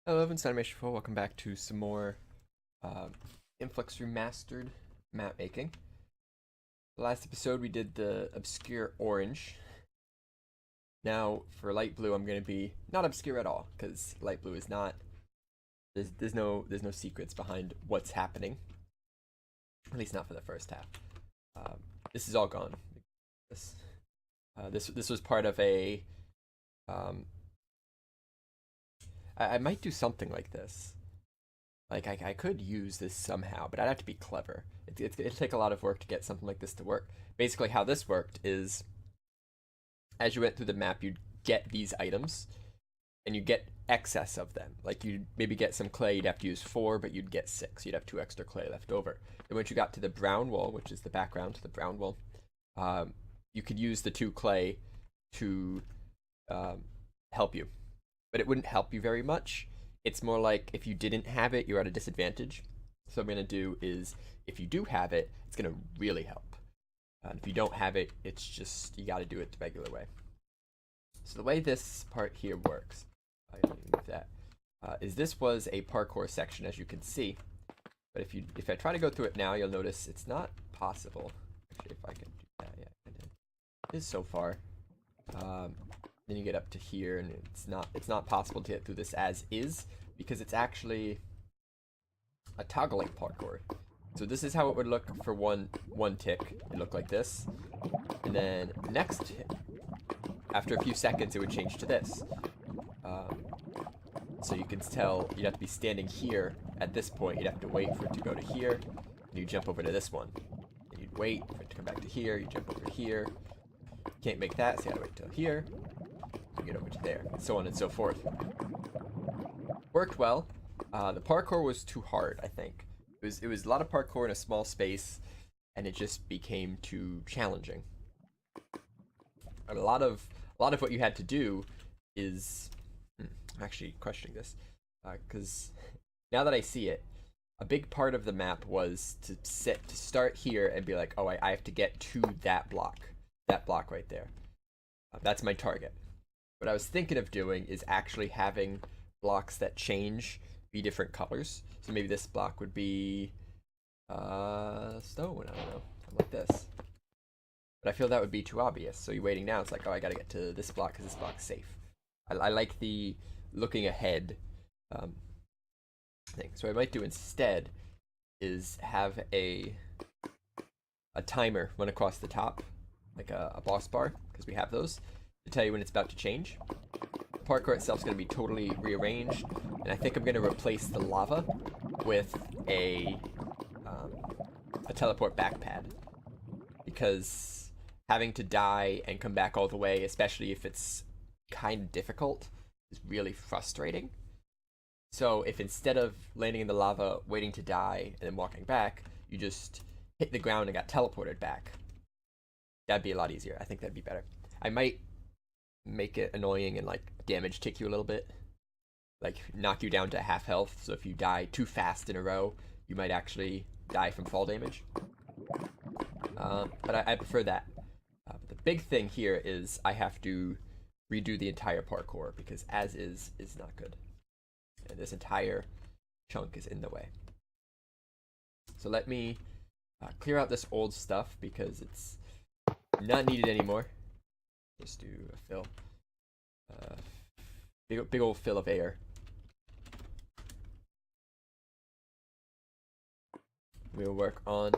Hello, Evan Animation 4. Welcome back to some more Influx Remastered map making. Last episode we did the obscure orange. Now for light blue I'm going to be not obscure at all because light blue is not. There's no secrets behind what's happening. At least not for the first half. This is all gone. This was part of a. I might do something like this. Like, I could use this somehow, but I'd have to be clever. It'd take a lot of work to get something like this to work. Basically, how this worked is, as you went through the map, you'd get these items, and you get excess of them. Like, you'd maybe get some clay, you'd have to use 4, but you'd get 6. You'd have 2 extra clay left over. And once you got to the brown wall, which is the background to the brown wall, you could use the 2 clay to help you. But it wouldn't help you very much. It's more like if you didn't have it, you're at a disadvantage. So what I'm going to do is, if you do have it, it's going to really help. If you don't have it, it's just, you got to do it the regular way. So the way this part here works, I don't even move that, is this was a parkour section, as you can see. But if I try to go through it now, you'll notice it's not possible. Actually, if I can do that, yeah, it is so far. Then you get up to here, and it's not possible to get through this as is because it's actually a toggling parkour. So this is how it would look for one tick. It looked like this, and then next tick, after a few seconds, it would change to this. So you can tell you'd have to be standing here at this point. You'd have to wait for it to go to here, and you jump over to this one. And you'd wait for it to come back to here. You jump over here. Can't make that, so you gotta wait till here. Get over to there, and so on and so forth. Worked well. The parkour was too hard, I think. It was a lot of parkour in a small space, and it just became too challenging. And a lot of what you had to do is, I'm actually questioning this, because now that I see it, a big part of the map was to start here and be like, oh, I have to get to that block right there. That's my target. What I was thinking of doing is actually having blocks that change, be different colors. So maybe this block would be stone, I don't know, something like this. But I feel that would be too obvious. So you're waiting now, it's like, oh, I gotta get to this block because this block's safe. I like the looking ahead thing. So what I might do instead is have a timer run across the top, like a boss bar, because we have those, to tell you when it's about to change. The parkour itself is going to be totally rearranged, and I think I'm going to replace the lava with a teleport back pad, because having to die and come back all the way, especially if it's kind of difficult, is really frustrating. So if instead of landing in the lava, waiting to die, and then walking back, you just hit the ground and got teleported back, that'd be a lot easier. I think that'd be better. I might make it annoying and like damage tick you a little bit, like knock you down to half health, so if you die too fast in a row you might actually die from fall damage. But I prefer that. But the big thing here is I have to redo the entire parkour because as is not good, and this entire chunk is in the way. So let me clear out this old stuff because it's not needed anymore. Just do a fill. Big old fill of air. We'll work on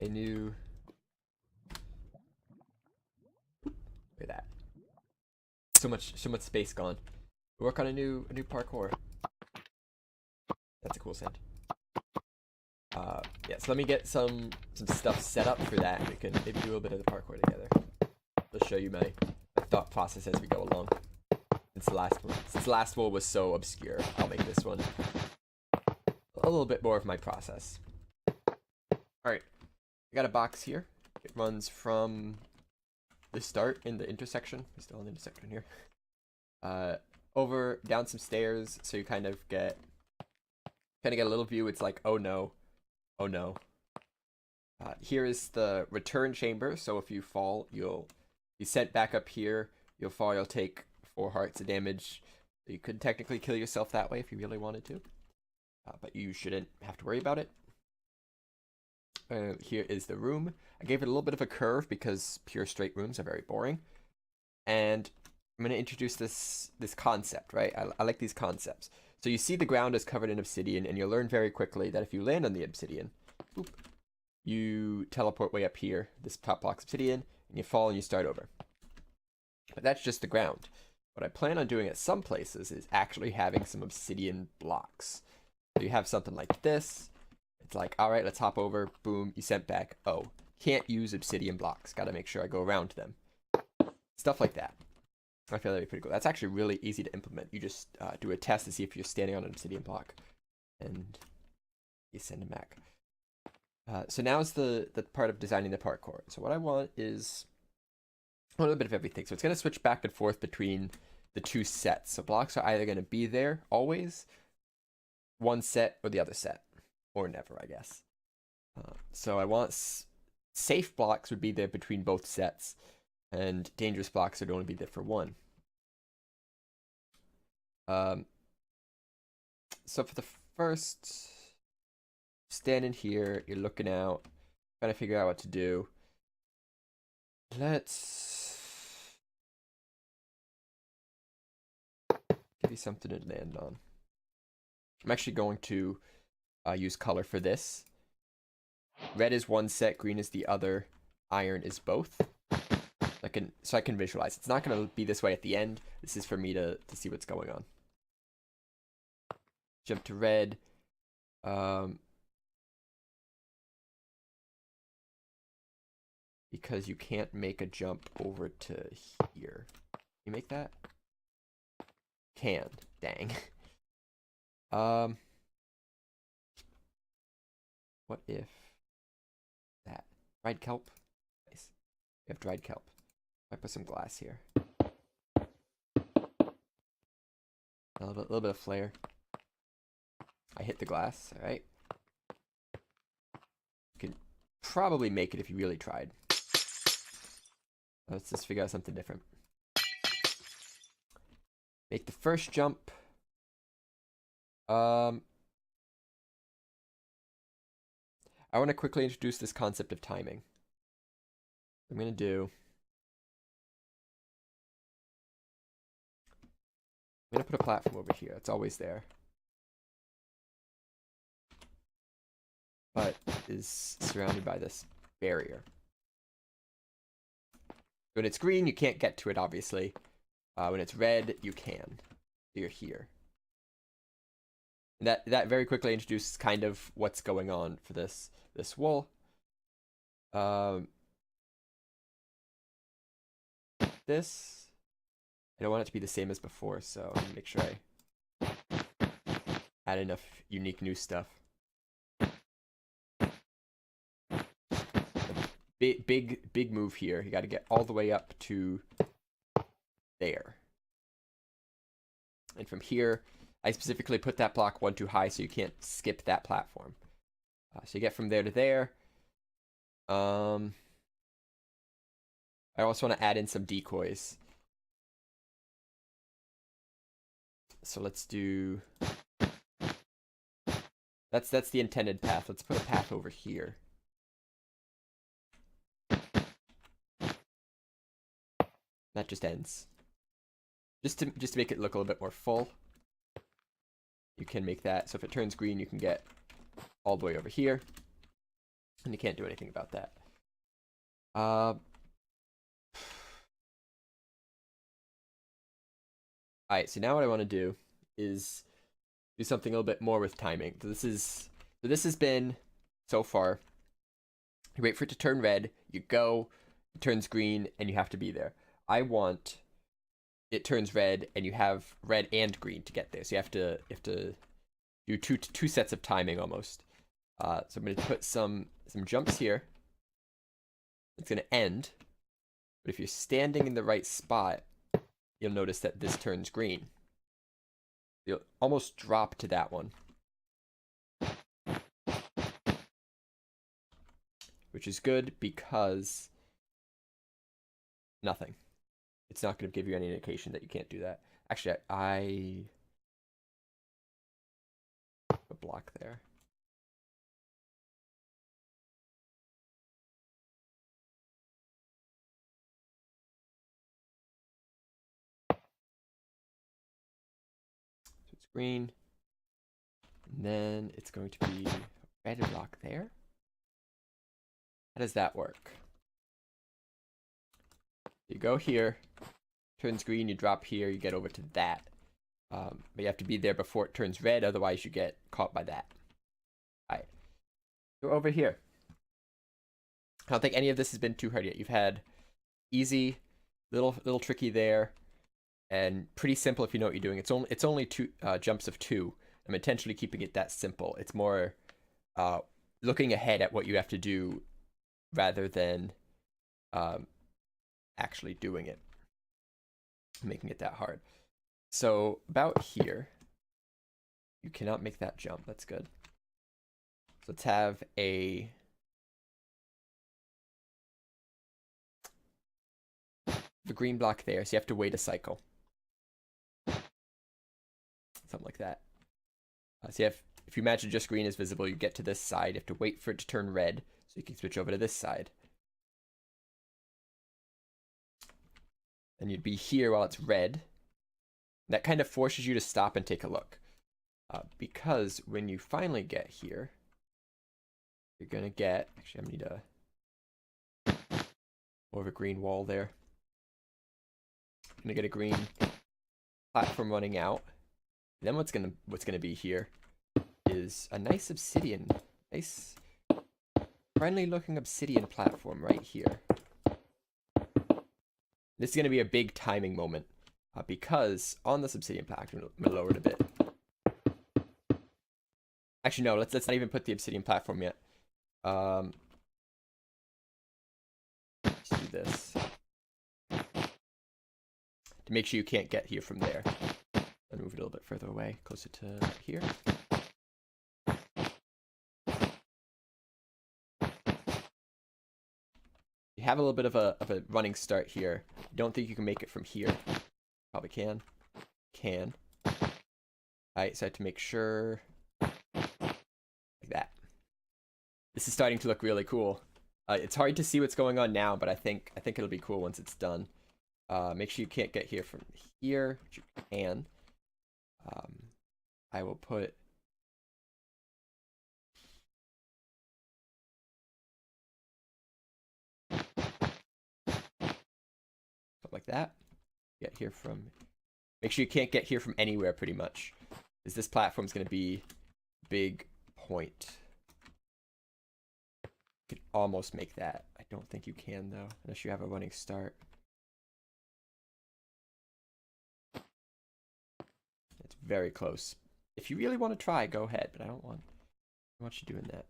a new. Look at that. So much space gone. We'll work on a new parkour. That's a cool sound. Yeah, so let me get some stuff set up for that. We can maybe do a little bit of the parkour together. I'll show you my thought process as we go along. Since the last wall was so obscure, I'll make this one a little bit more of my process. Alright, I got a box here. It runs from the start in the intersection. We're still in the intersection here. Over, down some stairs, so you kind of get a little view. It's like, oh no, oh no. Here is the return chamber, so if you fall, you'll be sent back up here. You'll fall, you'll take 4 hearts of damage. You could technically kill yourself that way if you really wanted to, but you shouldn't have to worry about it. Here is the room. I gave it a little bit of a curve because pure straight rooms are very boring. And I'm going to introduce this concept, right? I like these concepts. So you see the ground is covered in obsidian, and you'll learn very quickly that if you land on the obsidian, boop, you teleport way up here, this top block's obsidian, and you fall and you start over. But that's just the ground. What I plan on doing at some places is actually having some obsidian blocks. So you have something like this. It's like, all right, let's hop over. Boom, you sent back. Oh, can't use obsidian blocks. Got to make sure I go around them. Stuff like that. I feel that'd be pretty cool. That's actually really easy to implement. You just do a test to see if you're standing on an obsidian block, and you send them back. So now is the part of designing the parkour. So what I want is a little bit of everything. So it's going to switch back and forth between the two sets. So blocks are either going to be there always, one set or the other set, or never, I guess. So I want safe blocks would be there between both sets, and dangerous blocks would only be there for one. So for the first, standing here, you're looking out, trying to figure out what to do. Let's give you something to land on. I'm actually going to use color for this. Red is one set, green is the other, iron is both. So I can visualize. It's not going to be this way at the end. This is for me to see what's going on. Jump to red. Because you can't make a jump over to here. You make that? Can. Dang. What if that? Dried kelp? Nice. We have dried kelp. I put some glass here. A little bit of flare. I hit the glass, alright. You could probably make it if you really tried. Let's just figure out something different. Make the first jump. I want to quickly introduce this concept of timing. I'm going to do... I'm going to put a platform over here. It's always there. But is surrounded by this barrier. When it's green, you can't get to it, obviously. When it's red, you can. You're here. And that very quickly introduces kind of what's going on for this wall. This, I don't want it to be the same as before, so I'm gonna make sure I add enough unique new stuff. Big move here. You got to get all the way up to there. And from here, I specifically put that block one too high so you can't skip that platform. So you get from there to there. I also want to add in some decoys. So let's do... That's the intended path. Let's put a path over here. That just ends. Just to make it look a little bit more full. You can make that so if it turns green, you can get all the way over here, and you can't do anything about that. Alright, so now what I want to do is do something a little bit more with timing. So this has been so far. You wait for it to turn red, you go, it turns green, and you have to be there. I want it turns red and you have red and green to get there. So you have to do two sets of timing almost. So I'm going to put some jumps here. It's going to end. But if you're standing in the right spot, you'll notice that this turns green. You'll almost drop to that one. Which is good because nothing. It's not going to give you any indication that you can't do that. Actually, I a block there. So it's green. And then it's going to be a red block there. How does that work? You go here, turns green, you drop here, you get over to that. But you have to be there before it turns red, otherwise you get caught by that. Alright. So over here. I don't think any of this has been too hard yet. You've had easy, little tricky there, and pretty simple if you know what you're doing. It's only two jumps of 2. I'm intentionally keeping it that simple. It's more looking ahead at what you have to do rather than actually doing it, making it that hard. So about here, you cannot make that jump. That's good. So let's have the green block there. So you have to wait a cycle. Something like that. So you have, if you imagine just green is visible, you get to this side. You have to wait for it to turn red so you can switch over to this side. And you'd be here while it's red. That kind of forces you to stop and take a look. Because when you finally get here, you're going to get... Actually, I need more of a green wall there. You're going to get a green platform running out. And then what's gonna be here is a nice obsidian, nice friendly looking obsidian platform right here. This is gonna be a big timing moment because on this obsidian platform, I'm gonna lower it a bit. Actually, no, let's not even put the obsidian platform yet. Let's do this to make sure you can't get here from there. And move it a little bit further away, closer to here. You have a little bit of a running start here. Don't think you can make it from here. Probably can. Can. Alright, so I have to make sure like that. This is starting to look really cool. It's hard to see what's going on now, but I think it'll be cool once it's done. Make sure you can't get here from here, which you can. I will put something like that. Get here from... Make sure you can't get here from anywhere, pretty much. Because this platform's going to be a big point. You could almost make that. I don't think you can, though, unless you have a running start. It's very close. If you really want to try, go ahead, but I don't want you doing that.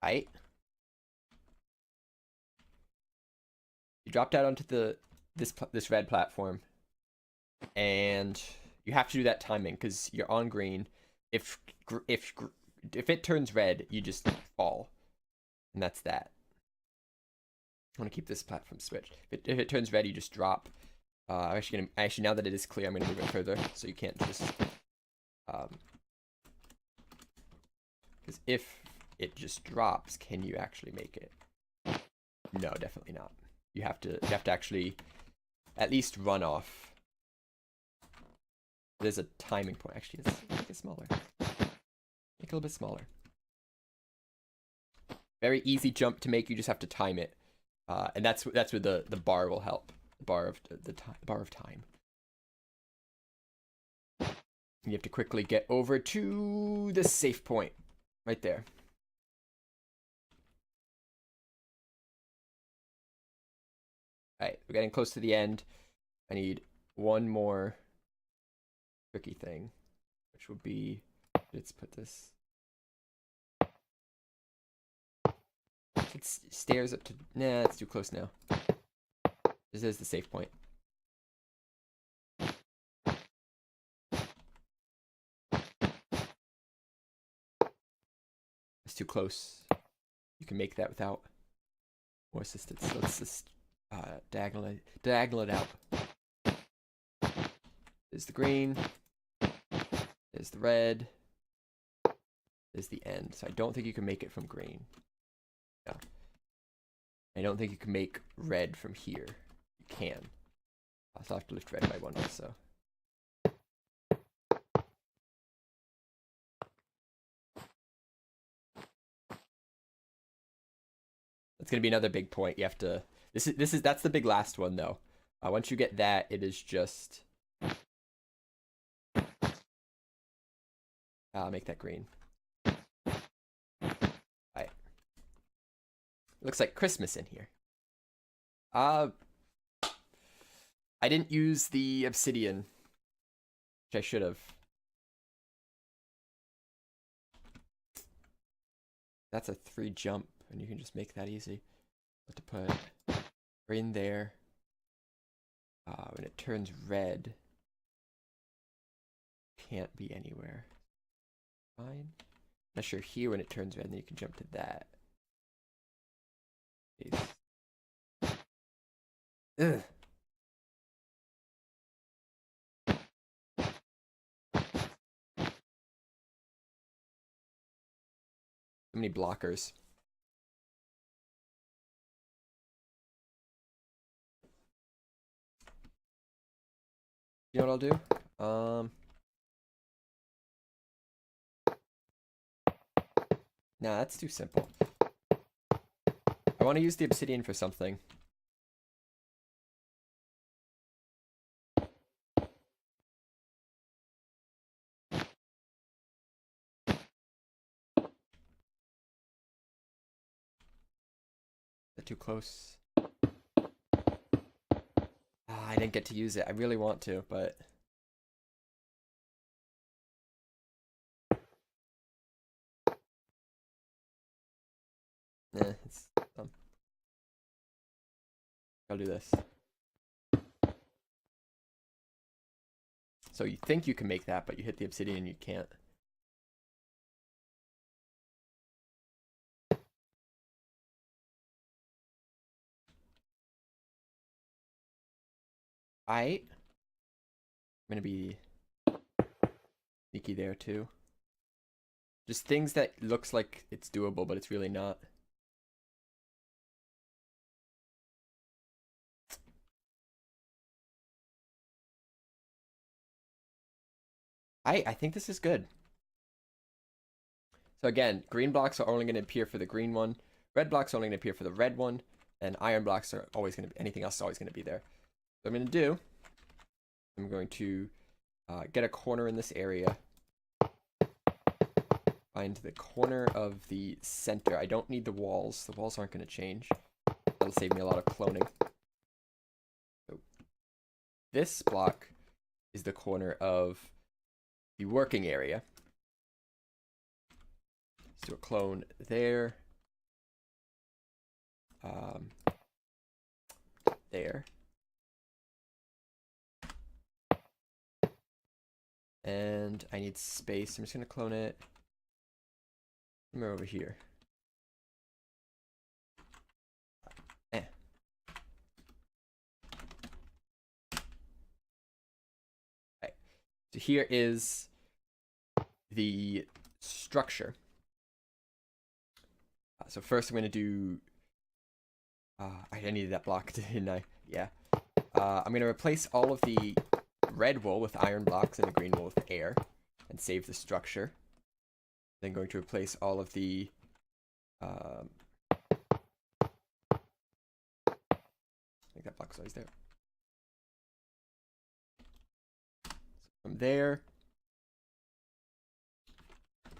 Right. You dropped out onto this red platform, and you have to do that timing because you're on green. If it turns red, you just fall, and that's that. I want to keep this platform switched. If it turns red, you just drop. Actually, now that it is clear, I'm gonna move it further so you can't just because if it just drops, can you actually make it? No, definitely not. You have to actually at least run off. There's a timing point. Actually, let's make it smaller. Make it a little bit smaller. Very easy jump to make. You just have to time it, and that's where the bar will help. The bar of time. You have to quickly get over to the safe point, right there. Alright, we're getting close to the end. I need one more tricky thing, which will be, let's put this. It stairs up to, nah, it's too close now. This is the safe point. It's too close. You can make that without more assistance. So let's just diagonal it out. There's the green. There's the red. There's the end. So I don't think you can make it from green. No. I don't think you can make red from here. You can. I'll still have to lift red by one also. That's gonna be another big point. You have to. That's the big last one though. Once you get that, it is just. I'll make that green. Alright. Looks like Christmas in here. I didn't use the obsidian, which I should have. That's a 3 jump, and you can just make that easy. What to put green there. When it turns red, can't be anywhere. Fine. Not sure here when it turns red, and then you can jump to that. Ugh. So many blockers. You know what I'll do? Nah, that's too simple. I want to use the obsidian for something. Too close. I didn't get to use it. I really want to, but it's dumb. I'll do this. So you think you can make that, but you hit the obsidian and you can't. I'm gonna be sneaky there too. Just things that looks like it's doable, but it's really not. I think this is good. So again, green blocks are only going to appear for the green one. Red blocks are only going to appear for the red one. And iron blocks are always going to be, anything else is always going to be there. So I'm going to do, I'm going to get a corner in this area. Find the corner of the center. I don't need the walls. The walls aren't going to change. That'll save me a lot of cloning. So this block is the corner of the working area. Let's do a clone there. There. And I need space. I'm just going to clone it somewhere over here. Right. So here is the structure. So first I'm going to do... I needed that block, didn't I? Yeah. I'm going to replace all of the red wool with iron blocks and the green wool with air and save the structure. Then going to replace all of the I think that block's always there. So from there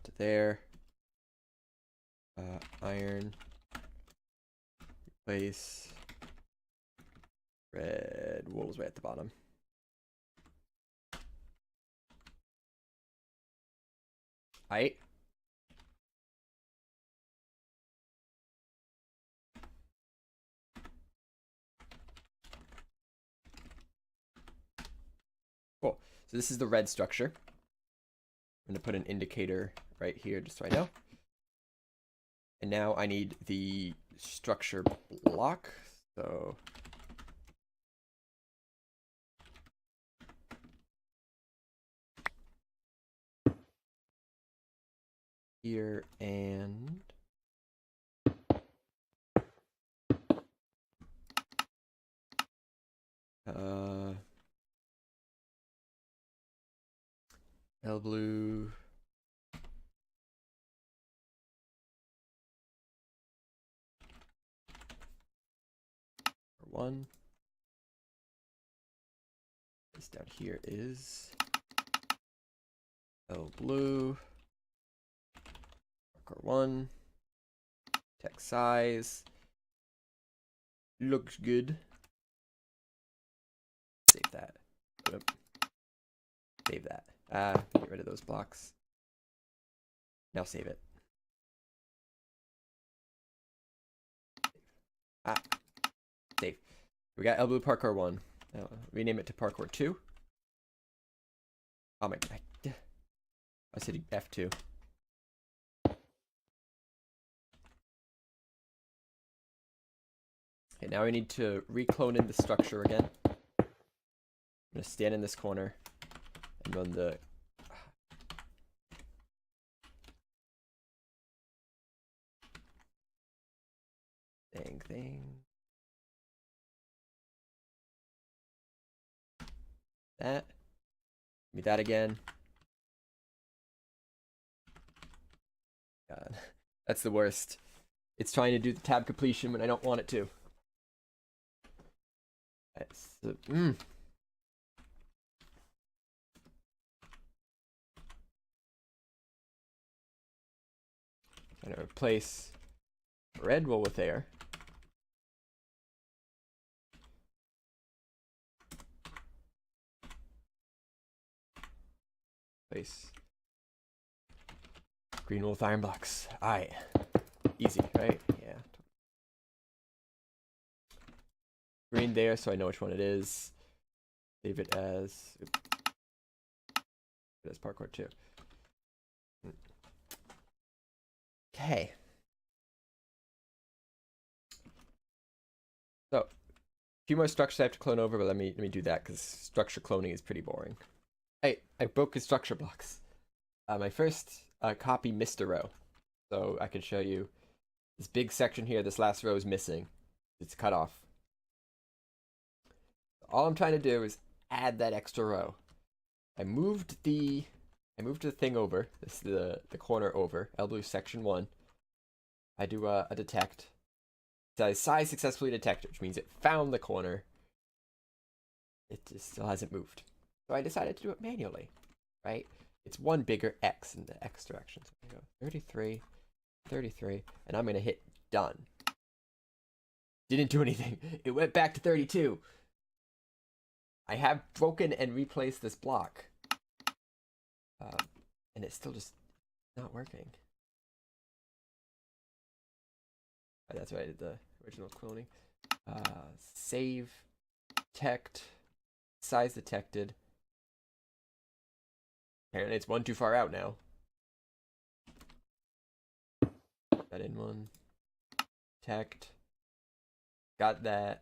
to there, iron, replace red wool is right at the bottom. Aight. Cool. So this is the red structure. I'm going to put an indicator right here just so I know. And now I need the structure block. So here and L blue. One. This down here is L blue. Marker 1. Text size. Looks good. Save that. Oop. Save that. Get rid of those blocks. Now save it. Save. We got L blue parkour 1. Now rename it to parkour 2. Oh my god. I said F2. Okay, now we need to reclone in the structure again. I'm gonna stand in this corner and run the dang thing. That. Give me that again. God, that's the worst. It's trying to do the tab completion when I don't want it to. That's I'm gonna replace red wool with air. Place green wool with iron blocks. Alright. Easy, right? Yeah. Green there so I know which one it is. Save it as parkour 2. Okay. So, a few more structures I have to clone over, but let me do that because structure cloning is pretty boring. I broke his structure blocks. My first copy missed a row, so I can show you this big section here. This last row is missing. It's cut off. All I'm trying to do is add that extra row. I moved the thing over. This is the corner over. L blue section 1. I do a detect. It says size successfully detected, which means it found the corner. It just still hasn't moved. So I decided to do it manually, right? It's one bigger X in the X direction. So I go 33, 33, and I'm going to hit done. Didn't do anything. It went back to 32. I have broken and replaced this block. And it's still just not working. That's why I did the original cloning. Save, detect, size detected. Apparently it's one too far out now. That in one. Detect. Got that.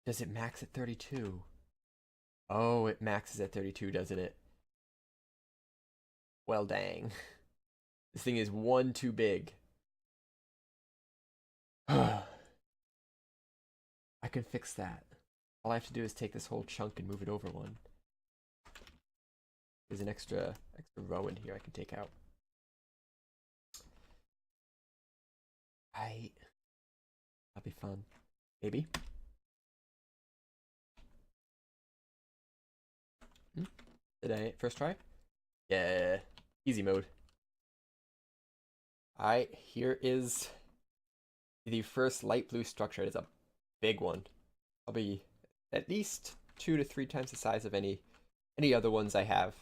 Does it max at 32? Oh, it maxes at 32, doesn't it? Well, dang. This thing is one too big. I can fix that. All I have to do is take this whole chunk and move it over one. There's an extra row in here I can take out. That'll be fun. Maybe. Did I first try? Yeah. Easy mode. Alright, here is the first light blue structure. It is a big one. Probably at least 2 to 3 times the size of any other ones I have.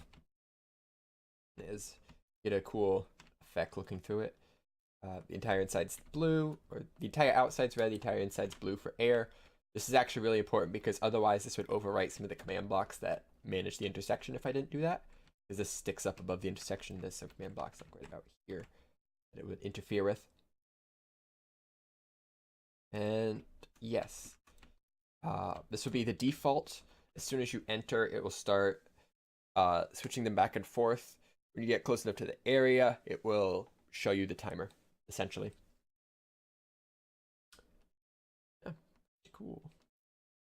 Get a cool effect looking through it. The entire inside's blue, or the entire outside's red, the entire inside's blue for air. This is actually really important because otherwise this would overwrite some of the command blocks that manage the intersection if I didn't do that. because this sticks up above the intersection. There's some command blocks like right about here that it would interfere with. And yes, this would be the default. As soon as you enter, it will start switching them back and forth. When you get close enough to the area, it will show you the timer, essentially. Yeah, cool.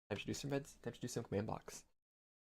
Time to do some command blocks.